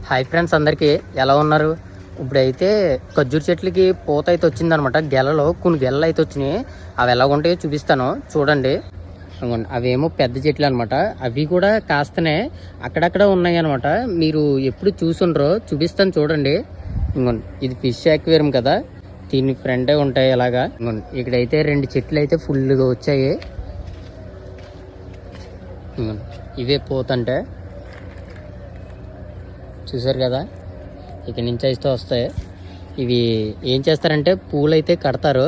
Hi friends, అందరికీ ఎలా ఉన్నారు? ఇప్పుడైతే ఖర్జూర చెట్లకి పూత అయితే వచ్చిందనమాట. గెలలో కొన్ని గెలలు అయితే వచ్చినాయి. అవి ఎలా ఉంటాయో చూపిస్తాను, చూడండి. అవేమో పెద్ద చెట్లు అనమాట. అవి కూడా కాస్తనే అక్కడక్కడ ఉన్నాయి అనమాట. మీరు ఎప్పుడు చూసుండ్రో చూపిస్తాను, చూడండి. ఇది ఫిష్ యాక్వేరియం కదా, దీని ఫ్రంటే ఉంటాయి అలాగా. ఇక్కడైతే 2 చెట్లు అయితే ఫుల్గా వచ్చాయి. ఇవే పోతంటే చూసారు కదా, ఇక్కడ నుంచి అయితే వస్తాయి. ఇవి ఏం చేస్తారంటే పూలు అయితే కడతారు.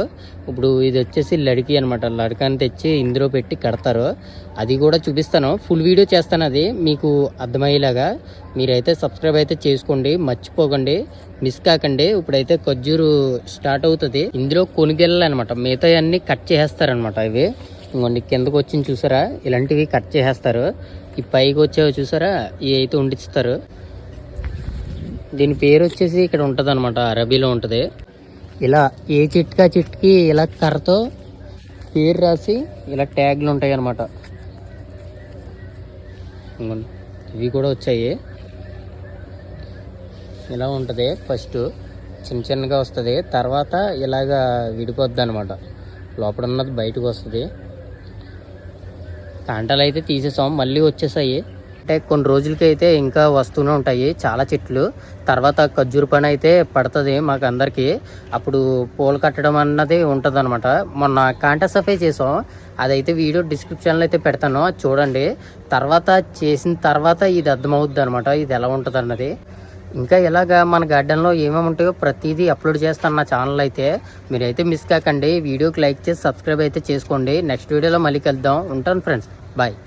ఇప్పుడు ఇది వచ్చేసి లడికి అనమాట. లడికాని తెచ్చి ఇందులో పెట్టి కడతారు. అది కూడా చూపిస్తాను, ఫుల్ వీడియో చేస్తాను, అది మీకు అర్థమయ్యేలాగా. మీరైతే సబ్స్క్రైబ్ అయితే చేసుకోండి, మర్చిపోకండి, మిస్ కాకండి. ఇప్పుడైతే ఖర్జూరు స్టార్ట్ అవుతుంది. ఇందులో కొనుగెళ్ళాలి అనమాట. మిగతా అన్నీ కట్ చేసేస్తారనమాట. ఇవి ఇంకొన్ని కిందకు వచ్చింది చూసారా, ఇలాంటివి కట్ చేసేస్తారు. ఈ పైకి వచ్చేవి చూసారా, ఇవి అయితే ఉండిస్తారు. దీని పేరు వచ్చేసి ఇక్కడ ఉంటుంది అనమాట, అరబీలో ఉంటుంది. ఇలా ఏ చెట్టుకి ఇలా కర్రతో పేరు రాసి ఇలా ట్యాగ్లు ఉంటాయి అన్నమాట. ఇవి కూడా వచ్చాయి. ఇలా ఉంటుంది. ఫస్ట్ చిన్న చిన్నగా వస్తుంది, తర్వాత ఇలాగా విడిపోద్ది అనమాట. లోపల ఉన్నది బయటకు వస్తుంది. కాంటాలు అయితే తీసేసాం, మళ్ళీ వచ్చేసాయి. అంటే కొన్ని రోజులకి అయితే ఇంకా వస్తూనే ఉంటాయి చాలా చెట్లు. తర్వాత ఖర్జూర పని అయితే పడుతుంది మాకు అందరికీ. అప్పుడు పూలు కట్టడం అన్నది ఉంటుంది అనమాట. మొన్న కాంటా సఫై చేసాం, అదైతే వీడియో డిస్క్రిప్షన్లో అయితే పెడతాను, అది చూడండి. తర్వాత చేసిన తర్వాత ఇది అర్థమవుద్ది అనమాట, ఇది ఎలా ఉంటుంది అన్నది. ఇంకా ఇలాగా మన గార్డెన్లో ఏమేమి ఉంటాయో ప్రతిదీ అప్లోడ్ చేస్తాను నా ఛానల్ అయితే. మీరైతే మిస్ కాకండి. వీడియోకి లైక్ చేసి సబ్స్క్రైబ్ అయితే చేసుకోండి. నెక్స్ట్ వీడియోలో మళ్ళీ కలుద్దాం. ఉంటాను ఫ్రెండ్స్, బాయ్.